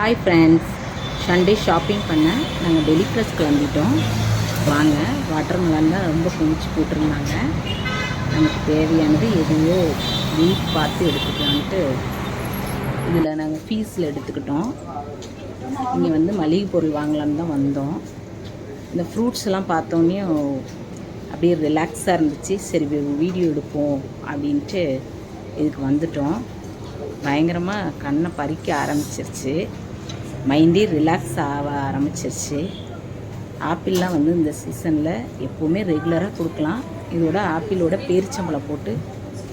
Hi friends, Sunday shopping பண்ண நாங்கள் டெலி plus கிளம்பிட்டோம். வாங்க, வாட்டர் மெலன் தான் ரொம்ப குமிச்சு போட்டிருந்தாங்க. நமக்கு தேவையானது எதுவோ வீட் பார்த்து எடுத்துக்கலான்ட்டு இதில் நாங்கள் ஃபீஸில் எடுத்துக்கிட்டோம். இங்கே வந்து மளிகை பொருள் வாங்கலான்னு தான் வந்தோம். இந்த ஃப்ரூட்ஸ் எல்லாம் பார்த்தோன்னே அப்படியே ரிலாக்ஸாக இருந்துச்சு. சரி வீடியோ எடுப்போம் அப்படின்ட்டு இதுக்கு வந்துட்டோம். பயங்கரமாக கண்ணை பறிக்க ஆரம்பிச்சிருச்சு, மைண்டே ரிலாக்ஸ் ஆக ஆரம்பிச்சிருச்சு. ஆப்பிள்லாம் வந்து இந்த சீசனில் எப்போவுமே ரெகுலராக கொடுக்கலாம். இதோட ஆப்பிளோட பேரிச்சம்பழம் போட்டு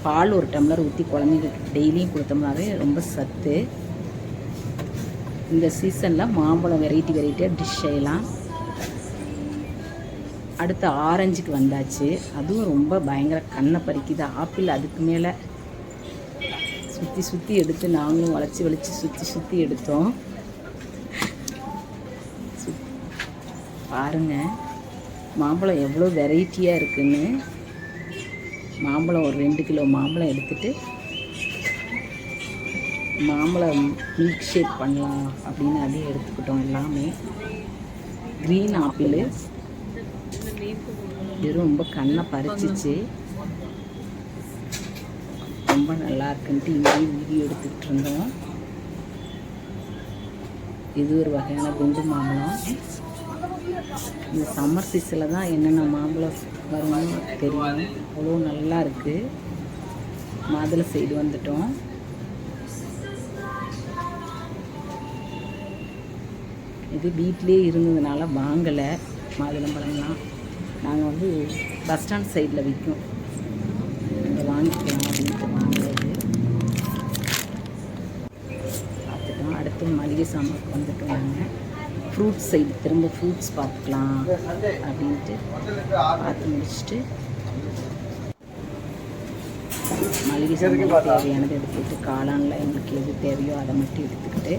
பால் ஒரு டம்ளர் ஊற்றி குழந்தைங்களுக்கு டெய்லியும் கொடுத்தோம்னாவே ரொம்ப சத்து. இந்த சீசனில் மாம்பழம் வெரைட்டியாக டிஷ் செய்யலாம். அடுத்து ஆரஞ்சுக்கு வந்தாச்சு. அதுவும் ரொம்ப பயங்கர கண்ணை பறிக்குது. ஆப்பிள் அதுக்கு மேலே சுற்றி எடுத்து நாங்களும் வளைச்சி சுற்றி எடுத்தோம். பாருங்கள் மாம்பழம் எவ்வளோ வெரைட்டியாக இருக்குன்னு. மாம்பழம் ஒரு 2 கிலோ மாம்பழம் எடுத்துகிட்டு மாம்பழம் மில்க் ஷேக் பண்ணலாம் அப்படின்னு அதையும் எடுத்துக்கிட்டோம். எல்லாமே க்ரீன் ஆப்பிள் இது ரொம்ப கண்ணை பறிச்சிச்சு. ரொம்ப நல்லா இருக்குன்ட்டு இங்கேயும் வீடியோ எடுத்துக்கிட்டு இருந்தோம். இது ஒரு வகையான குண்டு மாம்பழம். இந்த சம்மர் சீசனில் தான் என்னென்ன மாம்பழம் வரும்னு தெரியும். அவ்வளோ நல்லா இருக்குது. மாதுளை சைடு வந்துட்டோம். இது வீட்டிலே இருந்ததுனால வாங்கலை மாதுளம்பழம்லாம். நாங்கள் வந்து பஸ் ஸ்டாண்ட் சைடில் விற்கும், அங்கே வாங்கிக்கலாம் அப்படின்ட்டு வாங்குறது பார்த்துட்டோம். அடுத்து மளிகை சாமான் வந்துட்டோம். நாங்கள் ஃப்ரூட்ஸ் சைடு திரும்ப ஃப்ரூட்ஸ் பார்த்துக்கலாம் அப்படின்ட்டு பார்த்து முடிச்சுட்டு மளிகை சாமான் தேவையானது எடுத்துக்கிட்டு காளானில் எங்களுக்கு எது தேவையோ அதை மட்டும் எடுத்துக்கிட்டு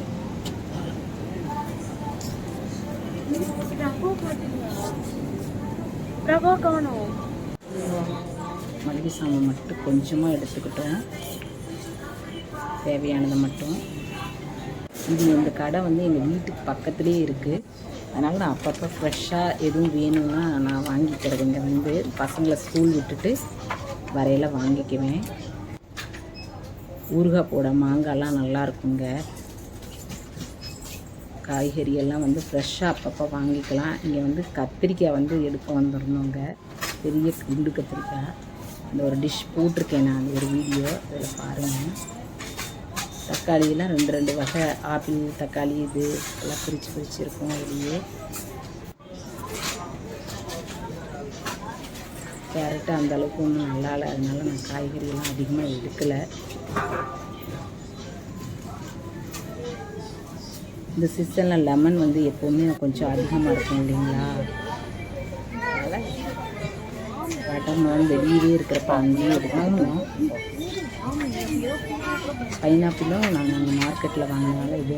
மளிகை சாமான் மட்டும் கொஞ்சமாக எடுத்துக்கிட்டோம், தேவையானதை மட்டும். இது இந்த கடை வந்து எங்கள் வீட்டுக்கு பக்கத்துலேயே இருக்குது. அதனால் நான் அப்பப்போ ஃப்ரெஷ்ஷாக எதுவும் வேணும்னா நான் வாங்கிக்கிறேன். இங்கே வந்து பசங்களை ஸ்கூல் விட்டுட்டு வரையில் வாங்கிக்குவேன். ஊறுகாய் போட மாங்காய்லாம் நல்லா இருக்குங்க. காய்கறியெல்லாம் வந்து ஃப்ரெஷ்ஷாக அப்பப்போ வாங்கிக்கலாம். இங்கே வந்து கத்திரிக்காய் வந்து எடுக்க வந்துடணுங்க, பெரிய குண்டு கத்திரிக்காய். அந்த ஒரு டிஷ் போட்டிருக்கேன் நான், அந்த ஒரு வீடியோ, அதில் பாருங்கள். தக்காளியெல்லாம் 2 வகை, ஆப்பிள் தக்காளி இது எல்லாம் பிரித்து இருக்கும் வெளியே. கேரட்டு அந்த அளவுக்கு ஒன்றும் நல்லா இல்லை, அதனால நான் காய்கறியெல்லாம் அதிகமாக எடுக்கலை. இந்த சீசனில் லெமன் வந்து எப்போவுமே கொஞ்சம் அதிகமாக இருக்கும் இல்லைங்களா. அதனால் வாட்டர் மெலன் வெளியே இருக்கிறப்ப அங்கேயே எடுக்கணும். பைனாப்பிளும் நாங்கள் அங்கே மார்க்கெட்டில் வாங்கினால இது